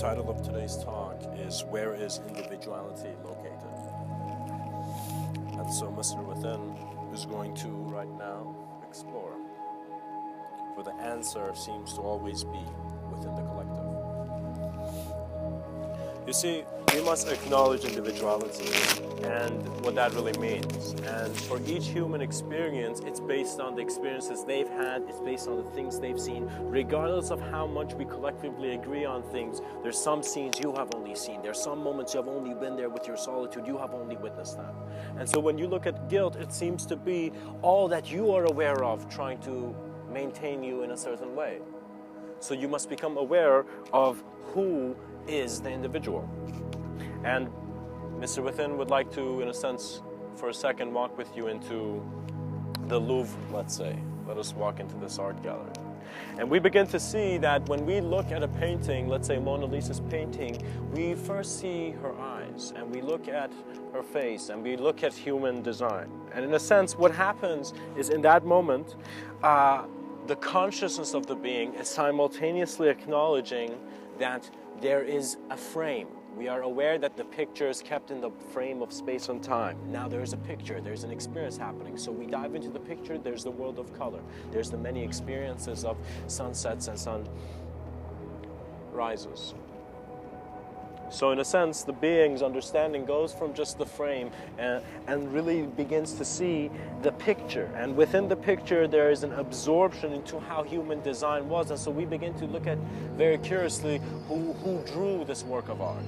title of today's talk is Where is Individuality Located? And so Mr. Within is going to right now explore, for the answer seems to always be within the collective. You see, we must acknowledge individuality and what that really means. And for each human experience, it's based on the experiences they've had, it's based on the things they've seen. Regardless of how much we collectively agree on things, there's some scenes you have only seen. There's some moments you have only been there with your solitude, you have only witnessed that. And so when you look at guilt, it seems to be all that you are aware of trying to maintain you in a certain way. So you must become aware of who is the individual. And Mr. Within would like to, in a sense, for a second, walk with you into the Louvre, let's say. Let us walk into this art gallery. And we begin to see that when we look at a painting, let's say Mona Lisa's painting, we first see her eyes, and we look at her face, and we look at human design. And in a sense, what happens is in that moment, the consciousness of the being is simultaneously acknowledging that there is a frame. We are aware that the picture is kept in the frame of space and time. Now there is a picture, there's an experience happening. So we dive into the picture, there's the world of color. There's the many experiences of sunsets and sunrises. So in a sense, the being's understanding goes from just the frame and really begins to see the picture. And within the picture, there is an absorption into how human design was. And so we begin to look at very curiously who drew this work of art.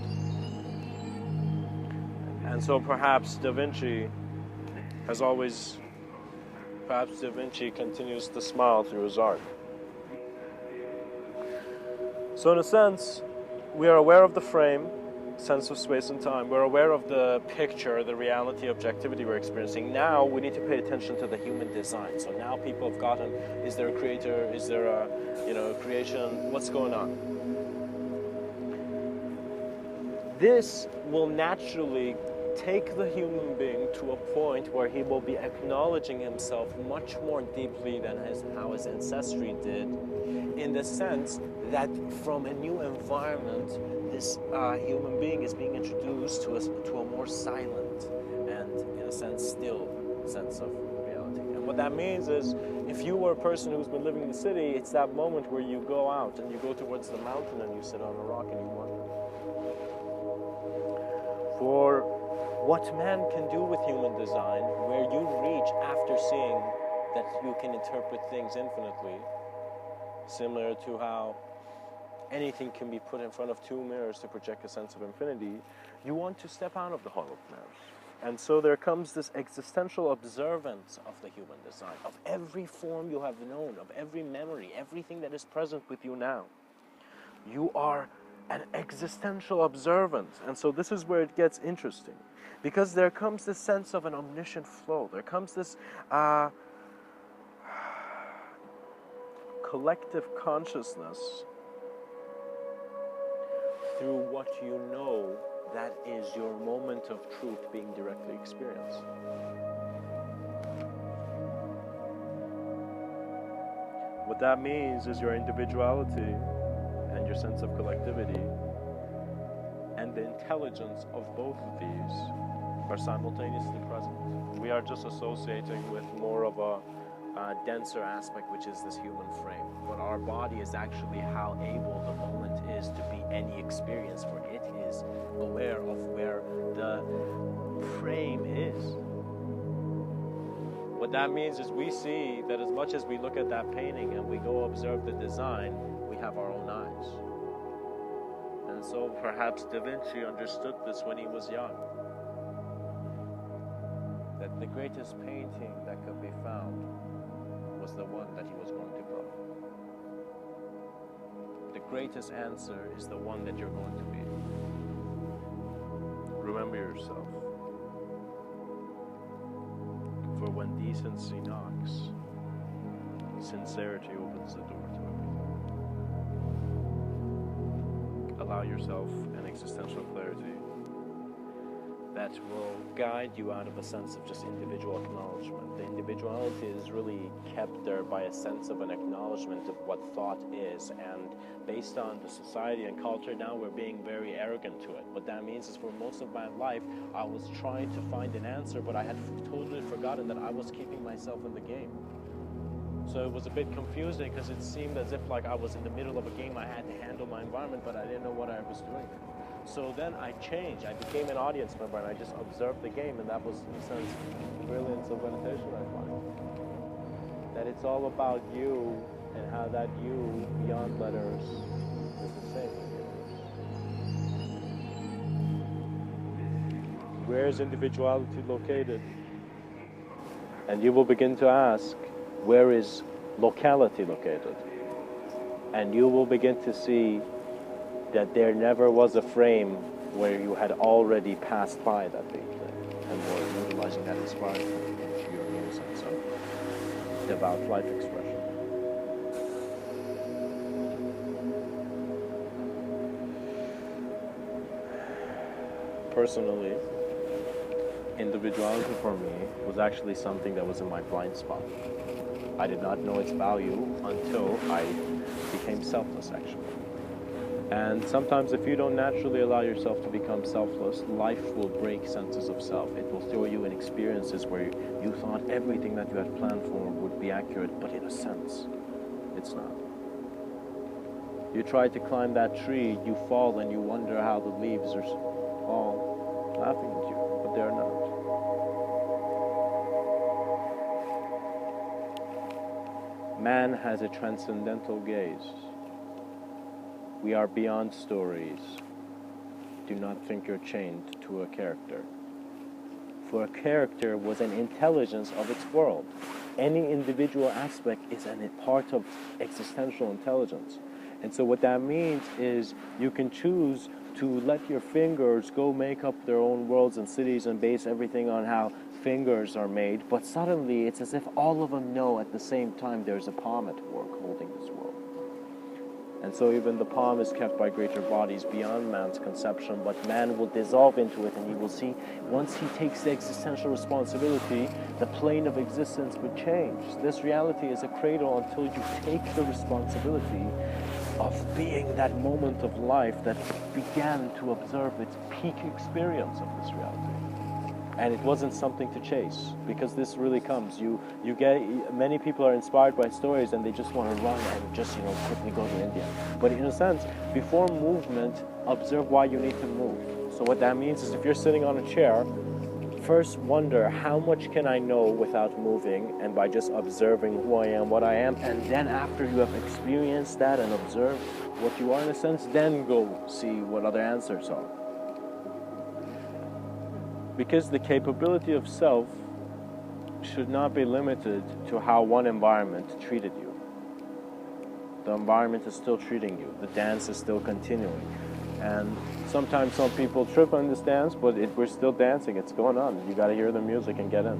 And so perhaps Da Vinci has always, perhaps Da Vinci continues to smile through his art. So in a sense, we are aware of the frame, sense of space and time. We're aware of the picture, the reality, objectivity we're experiencing. Now we need to pay attention to the human design. So now people have gotten, is there a creator? Is there a, creation? What's going on? This will naturally take the human being to a point where he will be acknowledging himself much more deeply than how his ancestry did, in the sense that from a new environment, this human being is being introduced to a more silent and, in a sense, still sense of reality. And what that means is, if you were a person who's been living in the city, it's that moment where you go out and you go towards the mountain and you sit on a rock and you wonder. For what man can do with human design, where you reach after seeing that you can interpret things infinitely, similar to how anything can be put in front of two mirrors to project a sense of infinity, you want to step out of the hollow mirrors. And so there comes this existential observance of the human design, of every form you have known, of every memory, everything that is present with you now. You are an existential observance. And so this is where it gets interesting, because there comes this sense of an omniscient flow. There comes this collective consciousness through what you know that is your moment of truth being directly experienced. What that means is your individuality and your sense of collectivity and the intelligence of both of these are simultaneously present. We are just associating with more of a denser aspect, which is this human frame. But our body is actually how able the moment is to be any experience, for it is aware of where the frame is. What that means is we see that as much as we look at that painting and we go observe the design, we have our own eyes. And so perhaps Da Vinci understood this when he was young, that the greatest painting that could be found was the one that he was going to build. The greatest answer is the one that you're going to be. Remember yourself. For when decency knocks, sincerity opens the door to everything. Allow yourself an existential clarity that will guide you out of a sense of just individual acknowledgement. The individuality is really kept there by a sense of an acknowledgement of what thought is, and based on the society and culture now, we're being very arrogant to it. What that means is for most of my life, I was trying to find an answer, but I had totally forgotten that I was keeping myself in the game. So it was a bit confusing because it seemed as if like I was in the middle of a game, I had to handle my environment, but I didn't know what I was doing. So then I changed. I became an audience member and I just observed the game, and that was, in a sense, the brilliance of meditation, I find. That it's all about you and how that you, beyond letters, is the same in the universe. Where is individuality located? And you will begin to ask, where is locality located? And you will begin to see that there never was a frame where you had already passed by that big thing, and were utilizing that inspiring into your own sense of devout life expression. Personally, individuality for me was actually something that was in my blind spot. I did not know its value until I became selfless, actually. And sometimes if you don't naturally allow yourself to become selfless, life will break senses of self. It will throw you in experiences where you thought everything that you had planned for would be accurate, but in a sense, it's not. You try to climb that tree, you fall, and you wonder how the leaves are all laughing at you, but they're not. Man has a transcendental gaze. We are beyond stories. Do not think you're chained to a character. For a character was an intelligence of its world. Any individual aspect is a part of existential intelligence. And so what that means is you can choose to let your fingers go make up their own worlds and cities and base everything on how fingers are made, but suddenly it's as if all of them know at the same time there's a palm at work holding this world. And so even the palm is kept by greater bodies beyond man's conception, but man will dissolve into it, and he will see, once he takes the existential responsibility, the plane of existence would change. This reality is a cradle until you take the responsibility of being that moment of life that began to observe its peak experience of this reality. And it wasn't something to chase, because this really comes. You get, many people are inspired by stories and they just want to run and just, quickly go to India. But in a sense, before movement, observe why you need to move. So what that means is if you're sitting on a chair, first wonder how much can I know without moving, and by just observing who I am, what I am, and then after you have experienced that and observed what you are in a sense, then go see what other answers are. Because the capability of self should not be limited to how one environment treated you. The environment is still treating you. The dance is still continuing. And sometimes some people trip on this dance, but we're still dancing. It's going on. You got to hear the music and get in.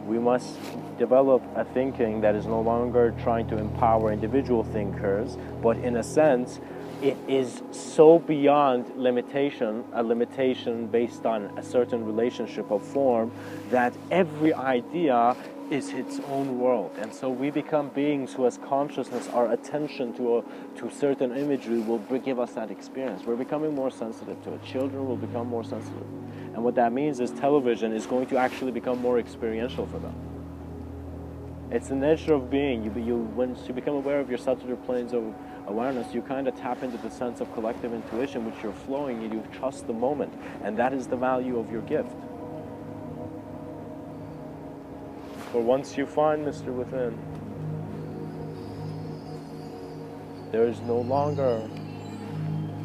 We must develop a thinking that is no longer trying to empower individual thinkers, but in a sense, it is so beyond limitation, a limitation based on a certain relationship of form, that every idea is its own world. And so we become beings who, as consciousness, our attention to certain imagery will give us that experience. We're becoming more sensitive to it. Children will become more sensitive. And what that means is television is going to actually become more experiential for them. It's the nature of being. Once you become aware of your subtler planes of awareness, you kind of tap into the sense of collective intuition, which you're flowing, and you trust the moment. And that is the value of your gift. For once you find Mr. Within, there is no longer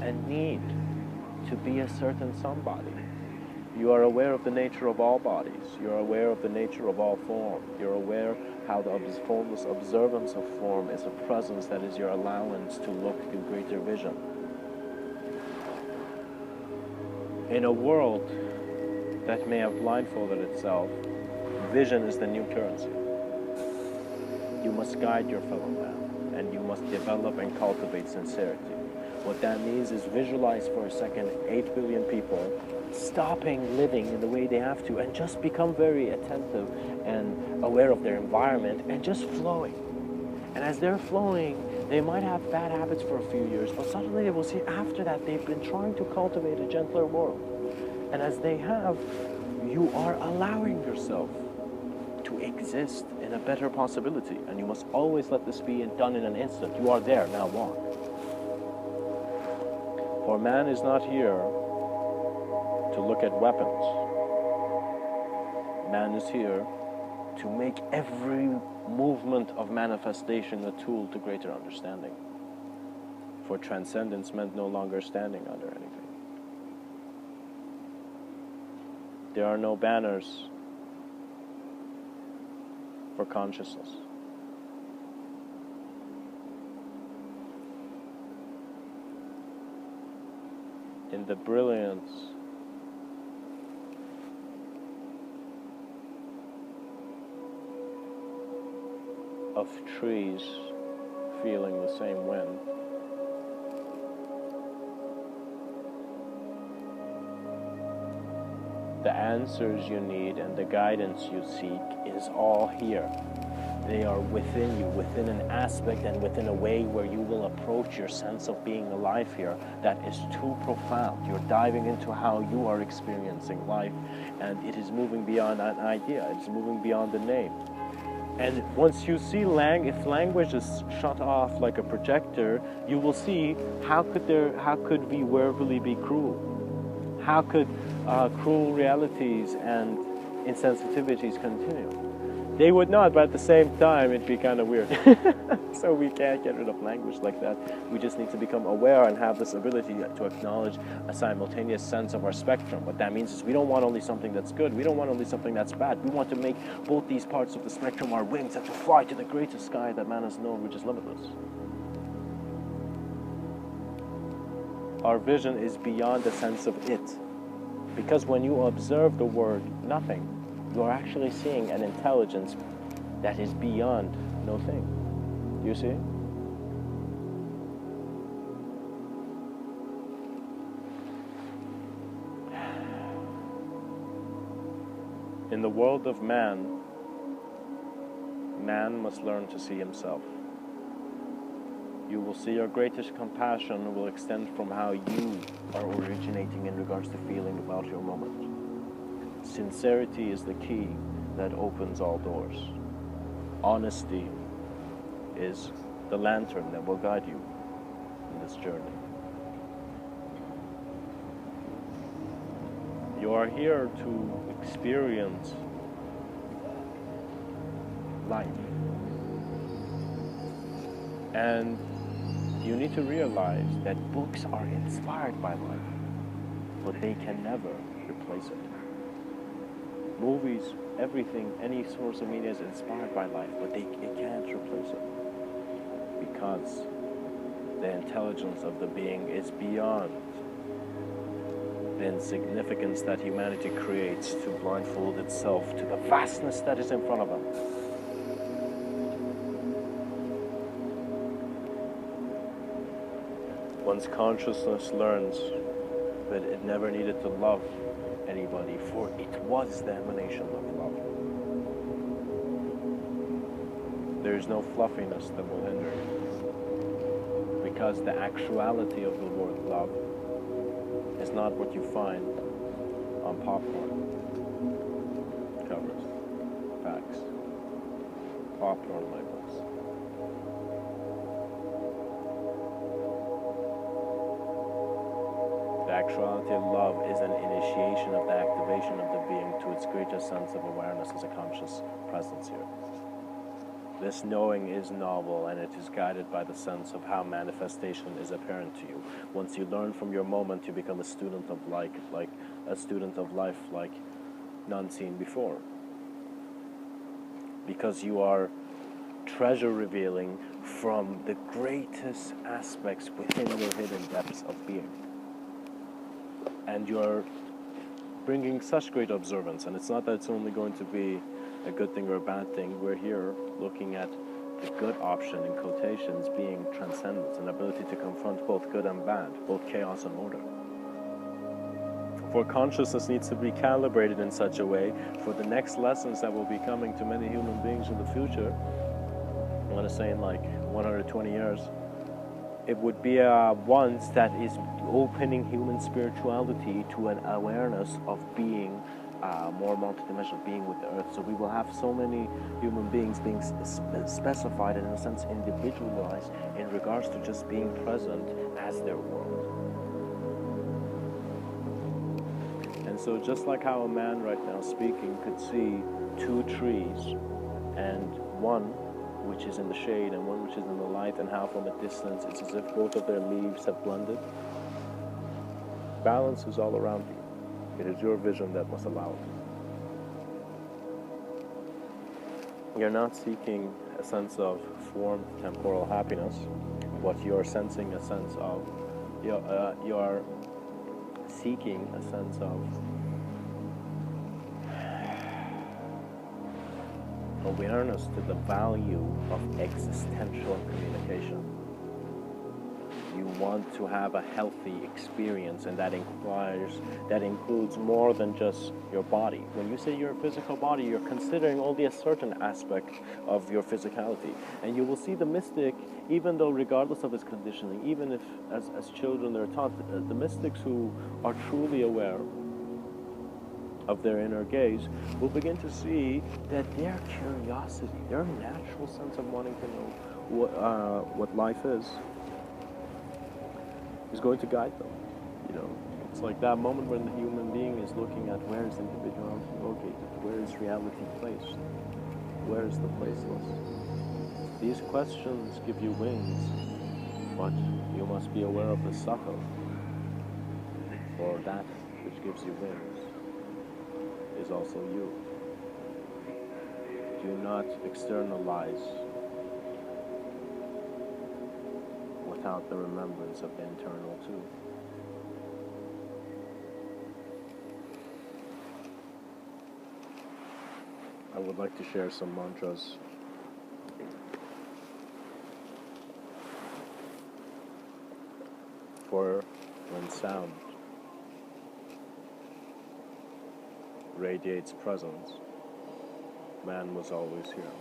a need to be a certain somebody. You are aware of the nature of all bodies. You're aware of the nature of all form. You're aware how the formless observance of form is a presence that is your allowance to look through greater vision. In a world that may have blindfolded itself, vision is the new currency. You must guide your fellow man, and you must develop and cultivate sincerity. What that means is visualize for a second 8 billion people stopping living in the way they have to and just become very attentive and aware of their environment and just flowing. And as they're flowing, they might have bad habits for a few years, but suddenly they will see after that they've been trying to cultivate a gentler world. And as they have, you are allowing yourself to exist in a better possibility. And you must always let this be done in an instant. You are there, now walk. For man is not here to look at weapons. Man is here to make every movement of manifestation a tool to greater understanding. For transcendence meant no longer standing under anything. There are no banners for consciousness. In the brilliance of trees feeling the same wind, the answers you need and the guidance you seek is all here. They are within you, within an aspect and within a way where you will approach your sense of being alive here that is too profound. You're diving into how you are experiencing life, and it is moving beyond an idea. It's moving beyond the name. And once you see if language is shut off like a projector, you will see how could we verbally be cruel? How could cruel realities and insensitivities continue? They would not, but at the same time, it'd be kind of weird. So we can't get rid of language like that. We just need to become aware and have this ability to acknowledge a simultaneous sense of our spectrum. What that means is we don't want only something that's good. We don't want only something that's bad. We want to make both these parts of the spectrum our wings and to fly to the greatest sky that man has known, which is limitless. Our vision is beyond the sense of it. Because when you observe the word nothing, you are actually seeing an intelligence that is beyond no thing. You see? In the world of man, man must learn to see himself. You will see your greatest compassion will extend from how you are originating in regards to feeling about your moment. Sincerity is the key that opens all doors. Honesty is the lantern that will guide you in this journey. You are here to experience life. And you need to realize that books are inspired by life, but they can never replace it. Movies, everything, any source of media is inspired by life, but it can't replace it. Because the intelligence of the being is beyond the insignificance that humanity creates to blindfold itself to the vastness that is in front of them. Once consciousness learns that it never needed to love anybody, for it was the emanation of love. There is no fluffiness that will hinder you, because the actuality of the word love is not what you find on popcorn covers, packs, popcorn labels. The actuality of love is an initiation of the activation of the being to its greatest sense of awareness as a conscious presence here. This knowing is novel, and it is guided by the sense of how manifestation is apparent to you. Once you learn from your moment, you become a student of like a student of life like none seen before. Because you are treasure revealing from the greatest aspects within your hidden depths of being. And you're bringing such great observance, and it's not that it's only going to be a good thing or a bad thing. We're here looking at the good option in quotations being transcendence, an ability to confront both good and bad, both chaos and order. For consciousness needs to be calibrated in such a way for the next lessons that will be coming to many human beings in the future. I'm going to say in like 120 years, it would be once that is opening human spirituality to an awareness of being more multidimensional, being with the earth. So we will have so many human beings being specified and in a sense individualized in regards to just being present as their world. And so just like how a man right now speaking could see two trees, and one which is in the shade and one which is in the light, and how from a distance it's as if both of their leaves have blended. Balance is all around you. It is your vision that must allow it. You're not seeking a sense of formed temporal happiness, but you're sensing a sense of, you're seeking a sense of awareness to the value of existential communication. You want to have a healthy experience, and that includes more than just your body. When you say your physical body, you're considering only a certain aspect of your physicality. And you will see the mystic, even though regardless of his conditioning, even if as children they're taught, the mystics who are truly aware of their inner gaze will begin to see that their curiosity, their natural sense of wanting to know what life is going to guide them. You know, it's like that moment when the human being is looking at where is individuality located, where is reality placed, where is the placeless. These questions give you wings, but you must be aware of the subtle, for that which gives you wings is also you. Do not externalize without the remembrance of the internal too. I would like to share some mantras for when sound radiates presence, man was always here.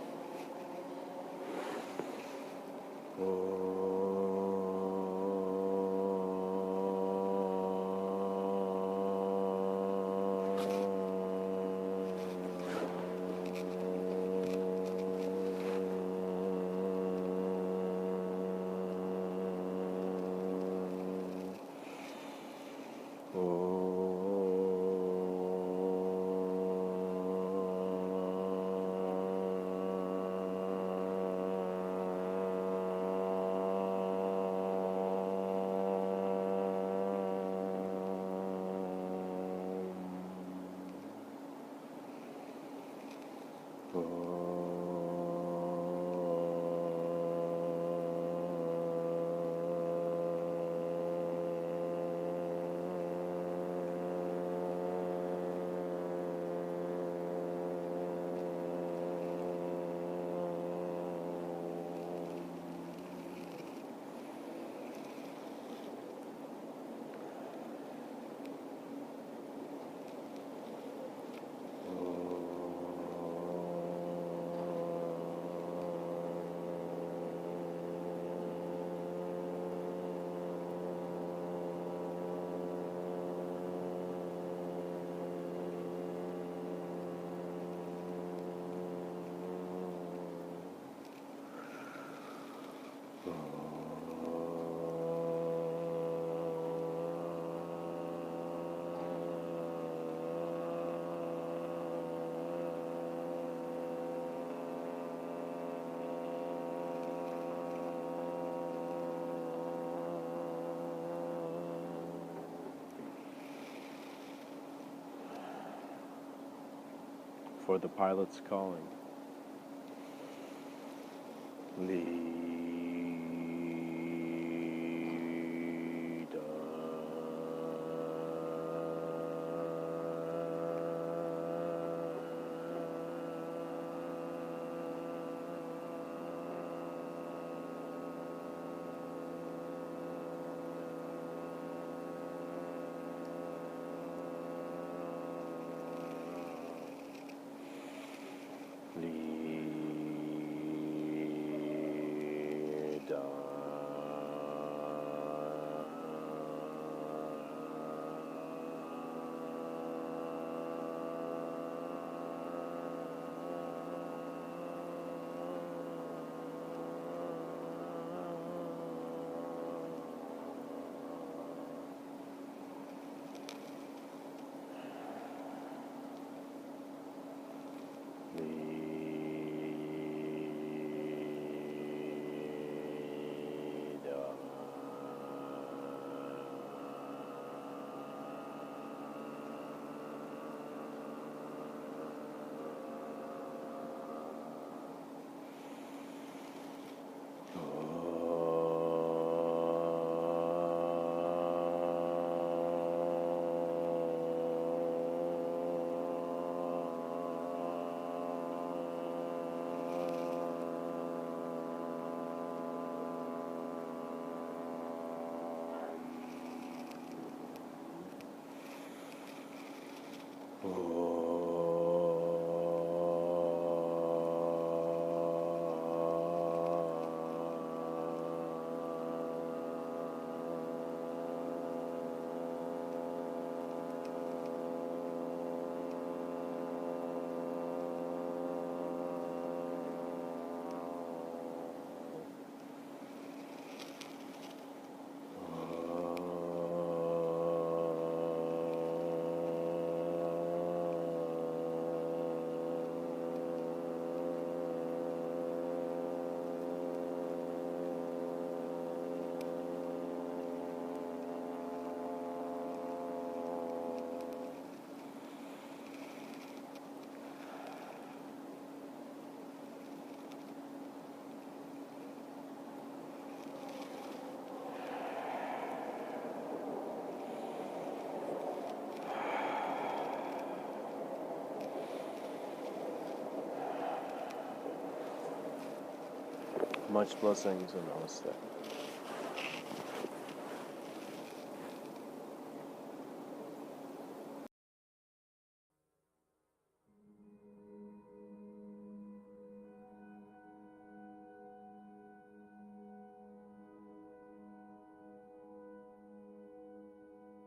For the pilot's calling. Much blessings and namaste.